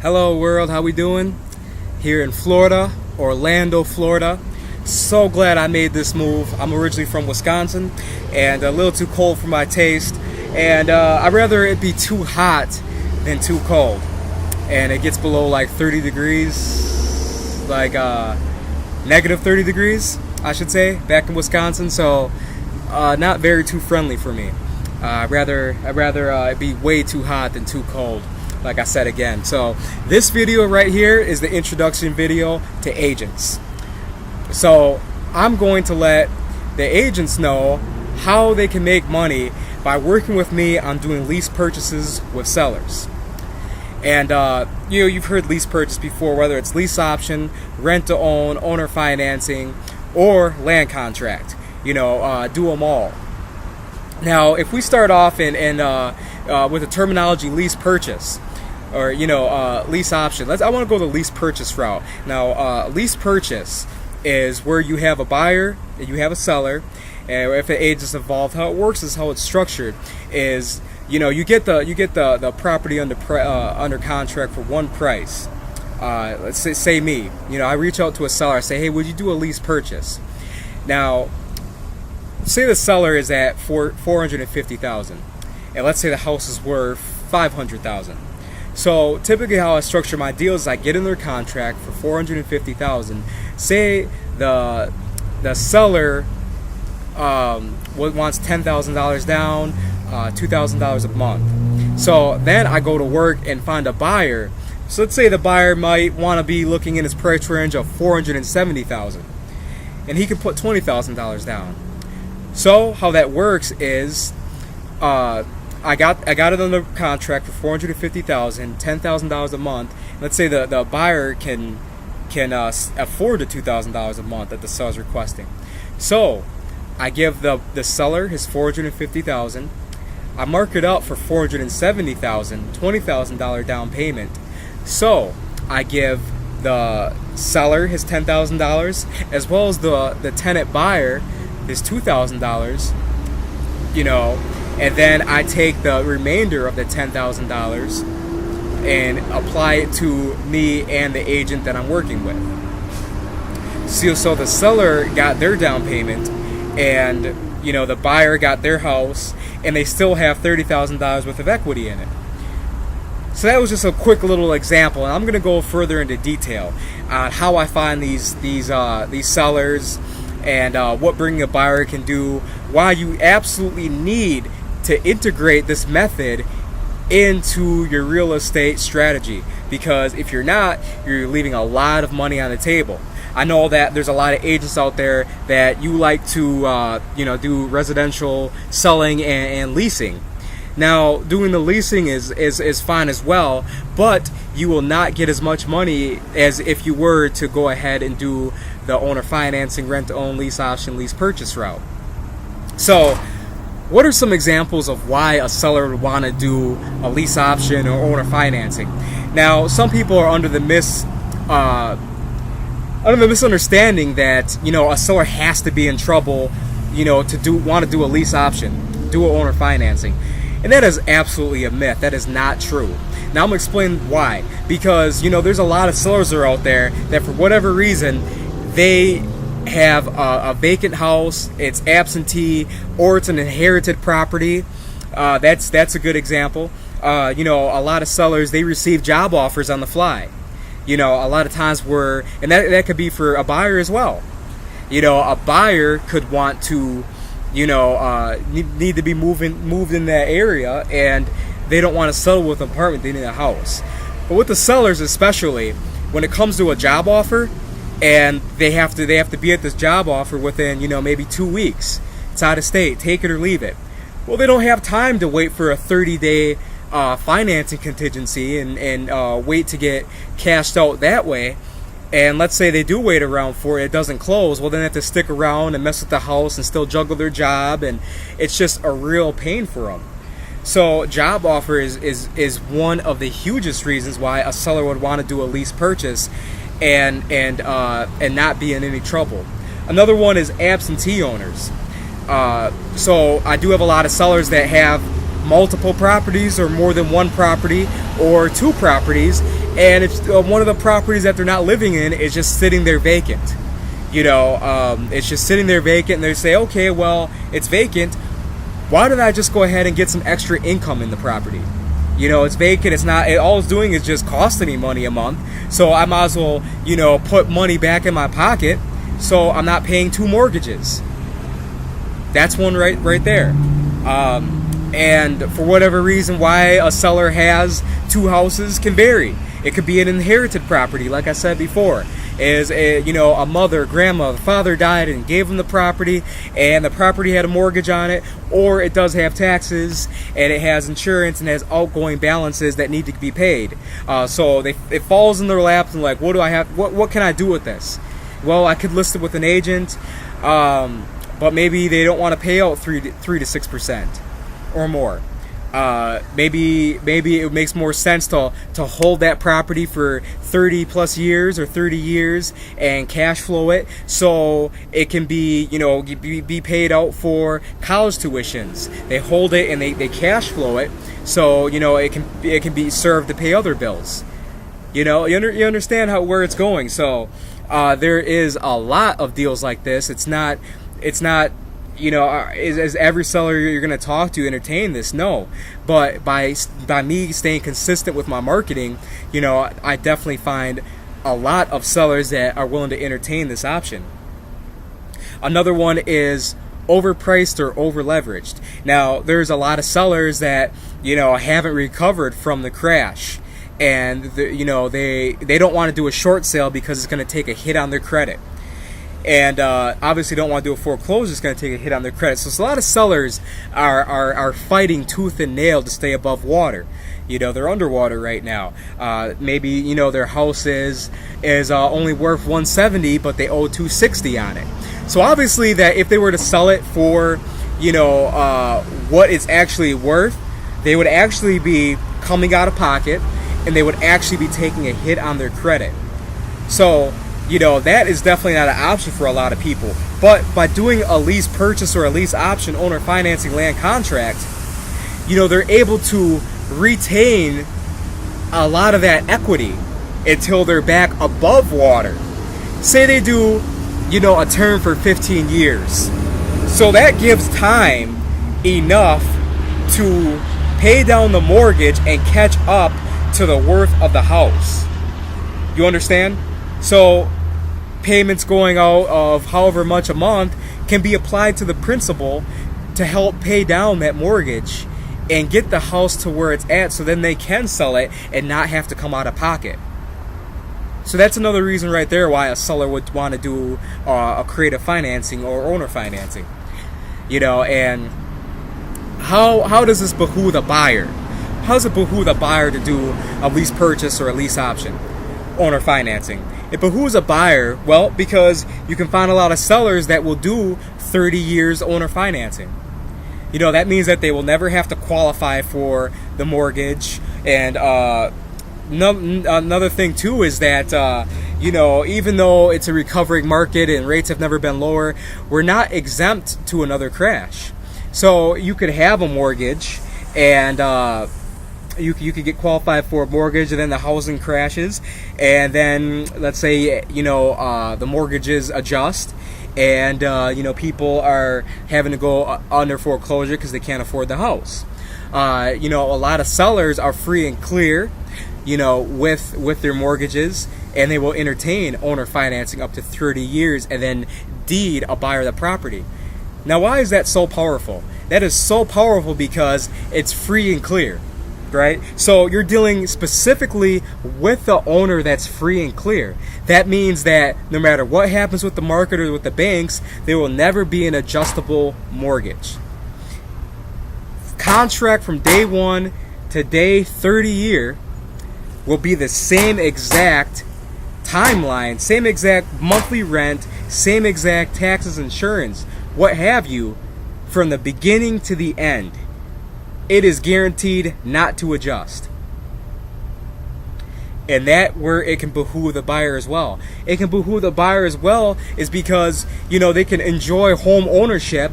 Hello world, how we doing? Here in Florida, Orlando, Florida. So glad I made this move. I'm originally from Wisconsin and a little too cold for my taste. And I'd rather it be too hot than too cold. And it gets below like 30 degrees, like negative 30 degrees, I should say, back in Wisconsin. So not very too friendly for me. I'd rather it be way too hot than too cold, like I said again. So this video right here is the introduction video to agents. So I'm going to let the agents know how they can make money by working with me on doing lease purchases with sellers. And you've heard lease purchase before, whether it's lease option, rent to own, owner financing, or land contract. Do them all. Now, if we start off with the terminology lease purchase, or lease option. I want to go the lease purchase route. Now, lease purchase is where you have a buyer and you have a seller, and if an agent's involved, how it works is how it's structured. Is you get the property under contract for one price. Let's say me. I reach out to a seller. I say, hey, would you do a lease purchase? Now, say the seller is at $450,000, and let's say the house is worth $500,000. So typically how I structure my deals is I get in their contract for $450,000. Say the seller wants $10,000 down, $2,000 a month. So then I go to work and find a buyer. So let's say the buyer might want to be looking in his price range of $470,000, and he can put $20,000 down. So how that works is I got it under contract for $450,000, $10,000 a month. Let's say the buyer can afford the $2,000 a month that the seller's requesting. So I give the seller his $450,000. I mark it up for $470,000, $20,000 down payment. So I give the seller his $10,000 as well as the tenant buyer his $2,000. And then I take the remainder of the $10,000 and apply it to me and the agent that I'm working with. So the seller got their down payment, and the buyer got their house, and they still have $30,000 worth of equity in it. So that was just a quick little example, and I'm going to go further into detail on how I find these sellers and what bringing a buyer can do, why you absolutely need to integrate this method into your real estate strategy, because if you're not, you're leaving a lot of money on the table. I know that there's a lot of agents out there that you like to do residential selling and leasing. Now, doing the leasing is fine as well, but you will not get as much money as if you were to go ahead and do the owner financing, rent to own, lease option, lease purchase route. So what are some examples of why a seller would want to do a lease option or owner financing? Now, some people are under the misunderstanding that a seller has to be in trouble, to want to do a lease option, do an owner financing, and that is absolutely a myth. That is not true. Now I'm gonna explain why. Because there's a lot of sellers that are out there that for whatever reason they have a vacant house, it's absentee, or it's an inherited property. That's a good example. A lot of sellers, they receive job offers on the fly. A lot of times and that could be for a buyer as well. A buyer could want to, need to be moved in that area, and they don't want to settle with an apartment, they need a house. But with the sellers especially, when it comes to a job offer, and they have to be at this job offer within maybe 2 weeks. It's out of state, take it or leave it. Well, they don't have time to wait for a 30-day financing contingency and wait to get cashed out that way. And let's say they do wait around for it doesn't close. Well, then they have to stick around and mess with the house and still juggle their job, and it's just a real pain for them. So job offer is one of the hugest reasons why a seller would want to do a lease purchase and not be in any trouble. Another one is absentee owners. So I do have a lot of sellers that have multiple properties or more than one property or two properties, and if one of the properties that they're not living in is just sitting there vacant. It's just sitting there vacant, and they say, okay, well, it's vacant. Why don't I just go ahead and get some extra income in the property? It's vacant. It's not. All it's doing is just costing me money a month. So I might as well, put money back in my pocket, so I'm not paying 2 mortgages. That's one right there. And for whatever reason, why a seller has 2 houses can vary. It could be an inherited property, like I said before. Is a mother, grandma, the father died and gave them the property, and the property had a mortgage on it, or it does have taxes and it has insurance and has outgoing balances that need to be paid. So it falls in their laps and like, what do I have? What can I do with this? Well, I could list it with an agent, but maybe they don't want to pay out 3 to 6% or more. Maybe it makes more sense to hold that property for 30 plus years or 30 years and cash flow it, so it can be be paid out for college tuitions. They hold it and they cash flow it, so it can be served to pay other bills. You understand where it's going. So there is a lot of deals like this. It's not is every seller you're going to talk to entertain this? No. But by me staying consistent with my marketing, I definitely find a lot of sellers that are willing to entertain this option. Another one is overpriced or over-leveraged. Now, there's a lot of sellers that, haven't recovered from the crash. And, they don't want to do a short sale because it's going to take a hit on their credit. And obviously don't want to do a foreclosure. It's going to take a hit on their credit. So a lot of sellers are fighting tooth and nail to stay above water. They're underwater right now. Maybe their house is only worth $170, but they owe $260 on it. So obviously that if they were to sell it for what it's actually worth, they would actually be coming out of pocket, and they would actually be taking a hit on their credit. So that is definitely not an option for a lot of people. But by doing a lease purchase or a lease option owner financing land contract, they're able to retain a lot of that equity until they're back above water. Say they do, a term for 15 years. So that gives time enough to pay down the mortgage and catch up to the worth of the house. You understand? So payments going out of however much a month can be applied to the principal to help pay down that mortgage and get the house to where it's at, so then they can sell it and not have to come out of pocket. So that's another reason right there why a seller would want to do a creative financing or owner financing. And how does this behoove the buyer? How does it behoove the buyer to do a lease purchase or a lease option owner financing? It behooves a buyer, well, because you can find a lot of sellers that will do 30 years owner financing. That means that they will never have to qualify for the mortgage. And another thing too is that even though it's a recovering market and rates have never been lower, we're not exempt to another crash. So you could have a mortgage and you could get qualified for a mortgage, and then the housing crashes, and then let's say the mortgages adjust, and people are having to go under foreclosure because they can't afford the house. A lot of sellers are free and clear, with their mortgages, and they will entertain owner financing up to 30 years and then deed a buyer the property. Now, why is that so powerful? That is so powerful because it's free and clear. Right? So you're dealing specifically with the owner that's free and clear. That means that no matter what happens with the market or with the banks, there will never be an adjustable mortgage. Contract from day 1 to day 30 year will be the same exact timeline, same exact monthly rent, same exact taxes, insurance, what have you, from the beginning to the end. It is guaranteed not to adjust. And that where it can behoove the buyer as well. It can behoove the buyer as well is because, they can enjoy home ownership,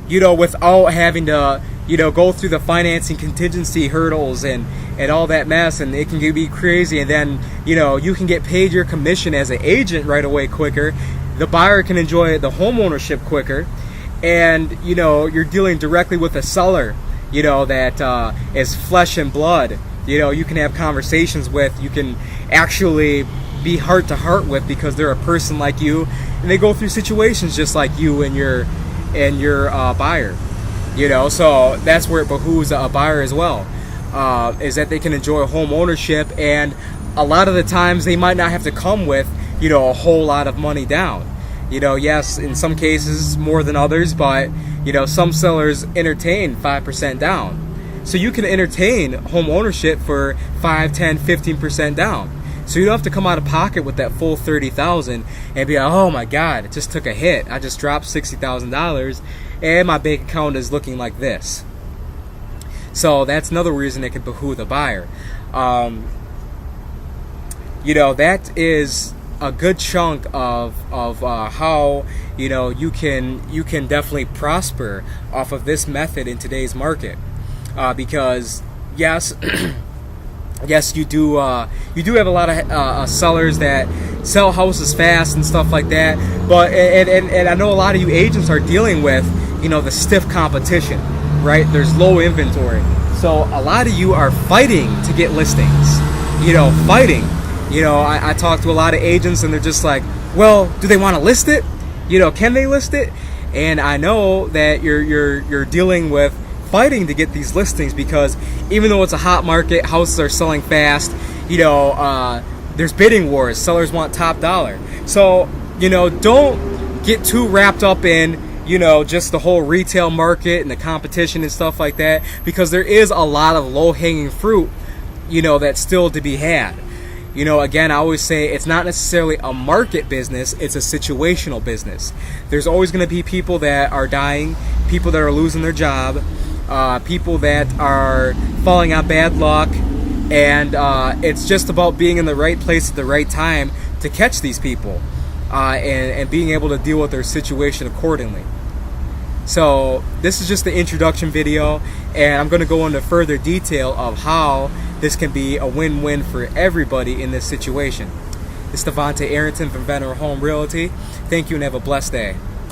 without having to, go through the financing contingency hurdles and all that mess, and it can be crazy. And then you can get paid your commission as an agent right away quicker. The buyer can enjoy the home ownership quicker, and you're dealing directly with a seller that is flesh and blood. You can have conversations with, you can actually be heart to heart with, because they're a person like you, and they go through situations just like you and your buyer. So that's where it behooves a buyer as well, is that they can enjoy home ownership, and a lot of the times they might not have to come with a whole lot of money down. Yes, in some cases more than others, but some sellers entertain 5% down. So you can entertain home ownership for 5, 10, 15% down. So you don't have to come out of pocket with that full $30,000 and be like, oh my God, it just took a hit. I just dropped $60,000 and my bank account is looking like this. So that's another reason it could behoove the buyer. That is a good chunk of how you can definitely prosper off of this method in today's market, because yes. Yes, you do have a lot of sellers that sell houses fast and stuff like that. But and I know a lot of you agents are dealing with the stiff competition, right? There's low inventory, so a lot of you are fighting to get listings. Fighting. I talk to a lot of agents and they're just like, well, do they want to list it? Can they list it? And I know that you're dealing with fighting to get these listings, because even though it's a hot market, houses are selling fast, there's bidding wars, sellers want top dollar. So don't get too wrapped up in just the whole retail market and the competition and stuff like that, because there is a lot of low-hanging fruit that's still to be had. Again, I always say it's not necessarily a market business, it's a situational business. There's always going to be people that are dying, people that are losing their job, people that are falling on bad luck, and it's just about being in the right place at the right time to catch these people, and being able to deal with their situation accordingly. So this is just the introduction video, and I'm going to go into further detail of how this can be a win-win for everybody in this situation. It's Devontae Arrington from Venner Home Realty. Thank you and have a blessed day.